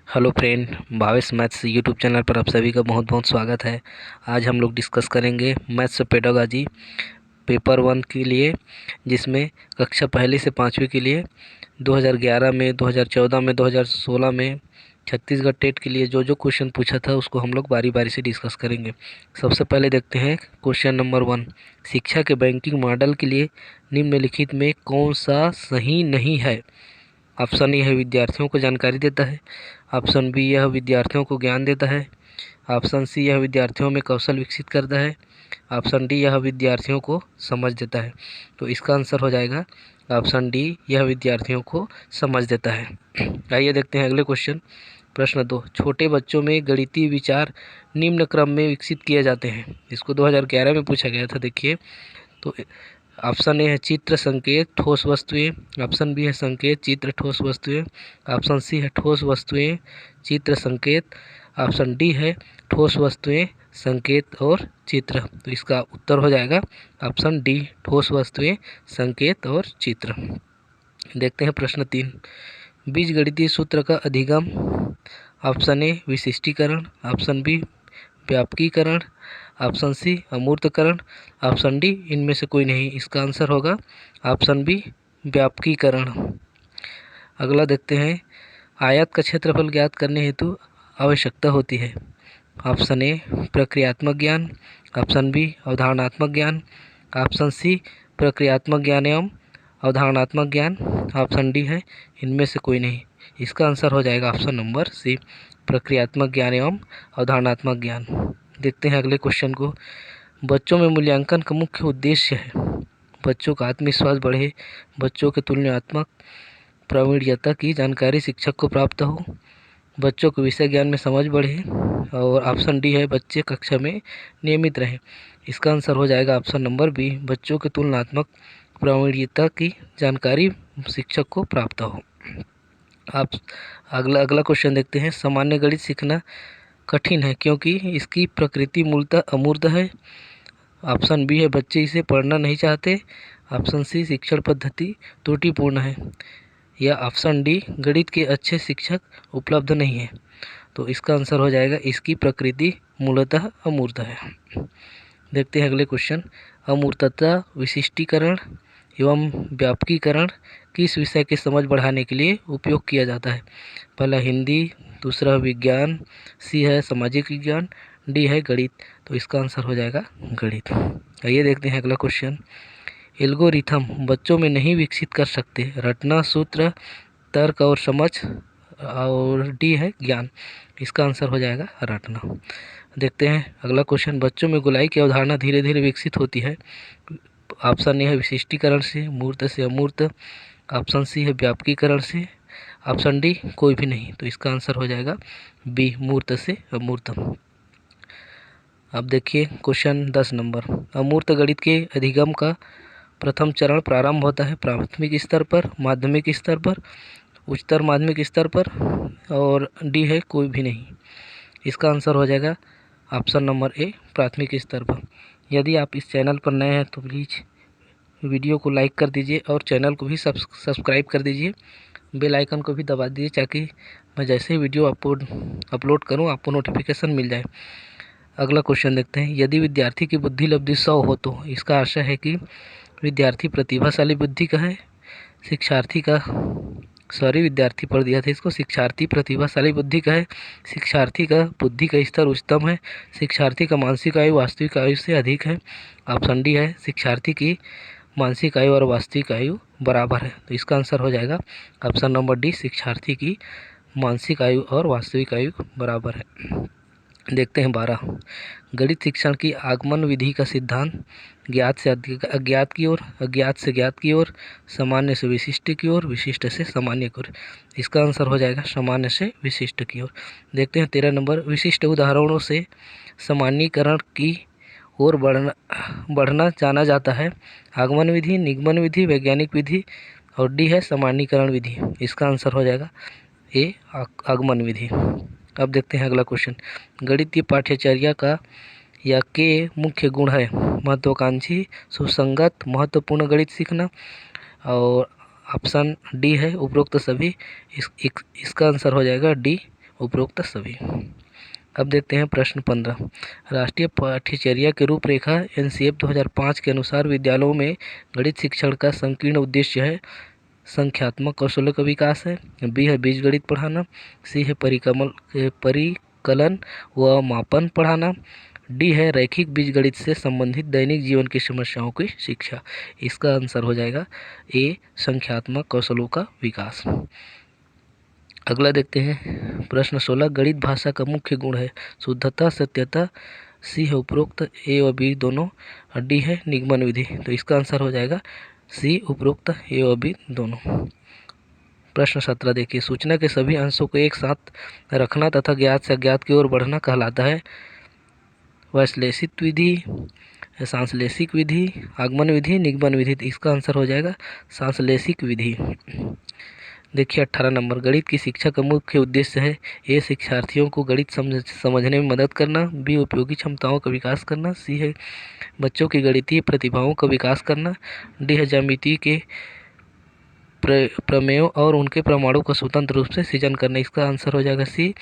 Hello friend, Bhavesh maths YouTube channel पर आप सभी का बहुत बहुत स्वागत है। आज हम लोग डिस्कस करेंगे मैथ्स पेडागॉजी पेपर 1 के लिए, जिसमें कक्षा पहली से पाँचवीं के लिए 2011 में, 2014 में, 2016 में छत्तीसगढ़ टेट के लिए जो जो क्वेश्चन पूछा था उसको हम लोग बारी बारी से डिस्कस करेंगे। सबसे पहले देखते हैं क्वेश्चन नंबर 1। शिक्षा के बैंकिंग मॉडल के लिए निम्नलिखित में कौन सा सही नहीं है? ऑप्शन ए है विद्यार्थियों को जानकारी देता है। ऑप्शन बी यह विद्यार्थियों को ज्ञान देता है। ऑप्शन सी यह विद्यार्थियों में कौशल विकसित करता है। ऑप्शन डी यह विद्यार्थियों को समझ देता है। तो इसका आंसर हो जाएगा ऑप्शन डी, यह विद्यार्थियों को समझ देता है। आइए देखते हैं अगले क्वेश्चन। प्रश्न 2। छोटे बच्चों में गणितीय विचार निम्न क्रम में विकसित किए जाते हैं। इसको 2011 में पूछा गया था। देखिए, तो ऑप्शन ए है चित्र, संकेत, ठोस वस्तुएं। ऑप्शन बी है संकेत, चित्र, ठोस वस्तुएं। ऑप्शन सी है ठोस वस्तुएं, चित्र, संकेत। ऑप्शन डी है ठोस वस्तुएं, संकेत और चित्र। तो इसका उत्तर हो जाएगा ऑप्शन डी, ठोस वस्तुएं, संकेत और चित्र। देखते हैं प्रश्न 3। बीजगणितीय सूत्र का अधिगम। ऑप्शन ए विशिष्टीकरण। ऑप्शन बी व्यापकीकरण। ऑप्शन सी अमूर्तकरण। ऑप्शन डी इनमें से कोई नहीं। इसका आंसर होगा ऑप्शन बी, व्यापकीकरण। अगला देखते हैं, आयत का क्षेत्रफल ज्ञात करने हेतु आवश्यकता होती है। ऑप्शन ए प्रक्रियात्मक ज्ञान। ऑप्शन बी अवधारणात्मक ज्ञान। ऑप्शन सी प्रक्रियात्मक ज्ञान एवं अवधारणात्मक ज्ञान। ऑप्शन डी है इनमें से कोई नहीं। इसका आंसर हो जाएगा ऑप्शन नंबर सी, प्रक्रियात्मक ज्ञान एवं अवधारणात्मक ज्ञान। देखते हैं अगले क्वेश्चन को। बच्चों में मूल्यांकन का मुख्य उद्देश्य है। बच्चों का आत्मविश्वास बढ़े, बच्चों के तुलनात्मक प्रवीणता की जानकारी शिक्षक को प्राप्त हो, बच्चों को विषय ज्ञान में समझ बढ़े, और ऑप्शन डी है बच्चे कक्षा में नियमित रहें। इसका आंसर हो जाएगा ऑप्शन नंबर बी, बच्चों के तुलनात्मक प्रवीणता की जानकारी शिक्षक को प्राप्त हो। आप अगला क्वेश्चन देखते हैं। सामान्य गणित सीखना कठिन है क्योंकि इसकी प्रकृति मूलतः अमूर्त है। ऑप्शन बी है बच्चे इसे पढ़ना नहीं चाहते। ऑप्शन सी शिक्षण पद्धति त्रुटिपूर्ण है। या ऑप्शन डी गणित के अच्छे शिक्षक उपलब्ध नहीं है। तो इसका आंसर हो जाएगा इसकी प्रकृति मूलतः अमूर्त है। देखते हैं अगले क्वेश्चन। अमूर्तता विशिष्टीकरण एवं व्यापकीकरण किस विषय की समझ बढ़ाने के लिए उपयोग किया जाता है? पहला हिंदी, दूसरा विज्ञान, सी है सामाजिक विज्ञान, डी है गणित। तो इसका आंसर हो जाएगा गणित। आइए देखते हैं अगला क्वेश्चन। एल्गोरिथम बच्चों में नहीं विकसित कर सकते। रटना, सूत्र, तर्क और समझ, और डी है ज्ञान। इसका आंसर हो जाएगा रटना। देखते हैं अगला क्वेश्चन। बच्चों में गोलाई की अवधारणा धीरे धीरे विकसित होती है। ऑप्शन ए है विशिष्टीकरण से, मूर्त से अमूर्त। ऑप्शन सी है व्यापकीकरण से। ऑप्शन डी कोई भी नहीं। तो इसका आंसर हो जाएगा बी, मूर्त से अमूर्त। अब देखिए क्वेश्चन 10 नंबर। अमूर्त गणित के अधिगम का प्रथम चरण प्रारंभ होता है प्राथमिक स्तर पर, माध्यमिक स्तर पर, उच्चतर माध्यमिक स्तर पर, और डी है कोई भी नहीं। इसका आंसर हो जाएगा ऑप्शन नंबर ए, प्राथमिक स्तर पर। यदि आप इस चैनल पर नए हैं तो प्लीज़ वीडियो को लाइक कर दीजिए और चैनल को भी सब्सक्राइब कर दीजिए। बेल आइकन को भी दबा दीजिए ताकि मैं जैसे ही वीडियो अपलोड करूं आपको नोटिफिकेशन मिल जाए। अगला क्वेश्चन देखते हैं। यदि विद्यार्थी की बुद्धि लब्धि 100 हो तो इसका आशय है कि विद्यार्थी प्रतिभाशाली बुद्धि का है, विद्यार्थी पढ़ दिया था इसको। शिक्षार्थी प्रतिभाशाली बुद्धि का है, शिक्षार्थी का बुद्धि का स्तर उच्चतम है, शिक्षार्थी का मानसिक आयु वास्तविक आयु से अधिक है। ऑप्शन डी है शिक्षार्थी की मानसिक आयु और वास्तविक आयु बराबर है। तो इसका आंसर हो जाएगा ऑप्शन नंबर डी, शिक्षार्थी की मानसिक आयु और वास्तविक आयु बराबर है। देखते हैं 12। गणित शिक्षण की आगमन विधि का सिद्धांत। ज्ञात से अज्ञात की ओर, अज्ञात से ज्ञात की ओर, सामान्य से विशिष्ट की ओर, विशिष्ट से सामान्य की ओर। इसका आंसर हो जाएगा सामान्य से विशिष्ट की ओर। देखते हैं 13 नंबर। विशिष्ट उदाहरणों से सामान्यीकरण की ओर बढ़ना जाना जाता है। आगमन विधि, निगमन विधि, वैज्ञानिक विधि, और डी है सामान्यीकरण विधि। इसका आंसर हो जाएगा ए, आगमन विधि। अब देखते हैं अगला क्वेश्चन। गणितीय पाठ्यचर्या का या के मुख्य गुण है। महत्वाकांक्षी, सुसंगत, महत्वपूर्ण गणित सीखना, और ऑप्शन डी है उपरोक्त सभी। इसका आंसर हो जाएगा डी, उपरोक्त सभी। अब देखते हैं प्रश्न 15। राष्ट्रीय पाठ्यचर्या के रूपरेखा एनसीएफ 2005 के अनुसार विद्यालयों में गणित शिक्षण का संकीर्ण उद्देश्य है संख्यात्मक कौशलों का विकास है, बी है बीजगणित पढ़ाना, सी है परिकलन व मापन पढ़ाना, डी है रैखिक बीजगणित से संबंधित दैनिक जीवन की समस्याओं की शिक्षा। इसका आंसर हो जाएगा ए संख्यात्मक कौशलों का विकास। अगला देखते हैं प्रश्न 16। गणित भाषा का मुख्य गुण है शुद्धता, सत्यता, सी है उपरोक्त ए और बी दोनों, डी है निगमन विधि। तो इसका आंसर हो जाएगा सी उपरोक्त ए और बी दोनों। प्रश्न 17 देखिए। सूचना के सभी अंशों को एक साथ रखना तथा ज्ञात से अज्ञात की ओर बढ़ना कहलाता है वैश्लेषिक विधि, सांश्लेषिक विधि, आगमन विधि, निगमन विधि। इसका आंसर हो जाएगा सांश्लेषिक विधि। देखिए 18 नंबर। गणित की शिक्षा का मुख्य उद्देश्य है ए शिक्षार्थियों को गणित समझने में मदद करना, बी उपयोगी क्षमताओं का विकास करना, सी है बच्चों की गणितीय प्रतिभाओं का विकास करना, डी है ज्यामिति के प्रमेयों और उनके प्रमाणों का स्वतंत्र रूप से सृजन करना। इसका आंसर हो जाएगा सी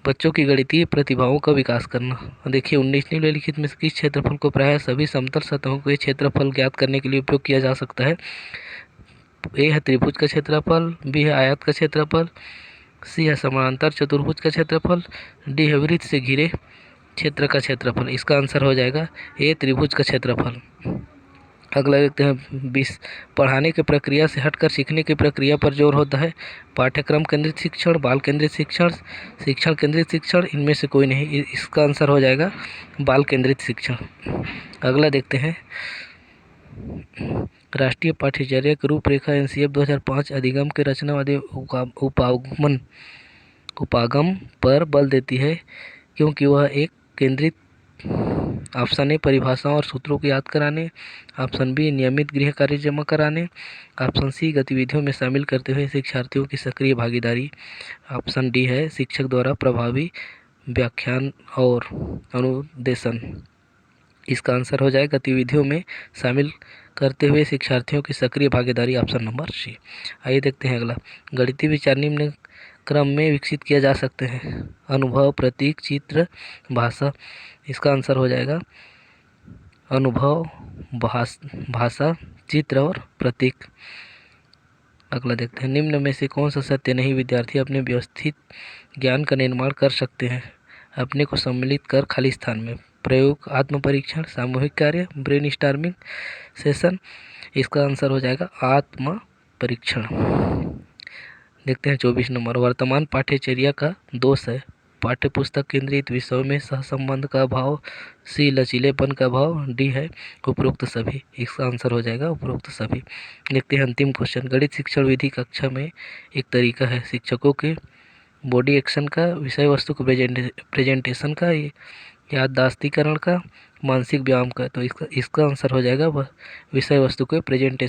बच्चों की गणितीय प्रतिभाओं का विकास करना। देखिए 19 निम्नलिखित में किस क्षेत्रफल को प्रायः सभी समतल सतहों के क्षेत्रफल ज्ञात करने के लिए उपयोग किया जा सकता है। ए है त्रिभुज का क्षेत्रफल, बी है आयत का क्षेत्रफल, सी है समानांतर चतुर्भुज का क्षेत्रफल, डी है वृत्त से घिरे क्षेत्र का क्षेत्रफल। इसका आंसर हो जाएगा ए त्रिभुज का क्षेत्रफल। अगला देखते हैं 20। पढ़ाने की प्रक्रिया से हटकर सीखने की प्रक्रिया पर जोर होता है पाठ्यक्रम केंद्रित शिक्षण, बाल केंद्रित शिक्षण, शिक्षण केंद्रित शिक्षण, इनमें से कोई नहीं। इसका आंसर हो जाएगा बाल केंद्रित शिक्षण। अगला देखते हैं राष्ट्रीय पाठ्यचर्या की रूपरेखा एनसीएफ 2005 अधिगम के रचनावादी उपागम पर बल देती है क्योंकि वह एक केंद्रित ऑप्शन ए परिभाषाओं और सूत्रों को याद कराने, ऑप्शन बी नियमित गृह कार्य जमा कराने, ऑप्शन सी गतिविधियों में शामिल करते हुए शिक्षार्थियों की सक्रिय भागीदारी, ऑप्शन डी है शिक्षक द्वारा प्रभावी व्याख्यान और अनुदेशन। इसका आंसर हो जाएगा गतिविधियों में शामिल करते हुए शिक्षार्थियों की सक्रिय भागीदारी, ऑप्शन नंबर सी। आइए देखते हैं अगला। गणितीय विचार निम्न क्रम में विकसित किया जा सकते हैं अनुभव, प्रतीक, चित्र, भाषा। इसका आंसर हो जाएगा अनुभव, भाषा, चित्र और प्रतीक। अगला देखते हैं निम्न में से कौन सा सत्य नहीं विद्यार्थी अपने व्यवस्थित ज्ञान का निर्माण कर सकते हैं अपने को सम्मिलित कर खाली स्थान में। प्रयोग, आत्म परीक्षण, सामूहिक कार्य, ब्रेन स्टॉर्मिंग सेशन। इसका आंसर हो जाएगा आत्म परीक्षण। देखते हैं 24 नंबर। वर्तमान पाठ्यचर्या का दोष है पाठ्यपुस्तक केंद्रित विषयों में सहसंबंध का अभाव, सी लचीलेपन का अभाव, डी है उपरोक्त सभी। इसका आंसर हो जाएगा उपरोक्त सभी। देखते हैं अंतिम क्वेश्चन। गणित शिक्षण विधि कक्षा में एक तरीका है शिक्षकों के बॉडी एक्शन का, विषय वस्तु को प्रेजेंटेशन का, याददाश्तीकरण का, मानसिक व्यायाम का। तो इसका आंसर हो जाएगा विषय वस्तु के प्रेजेंटेशन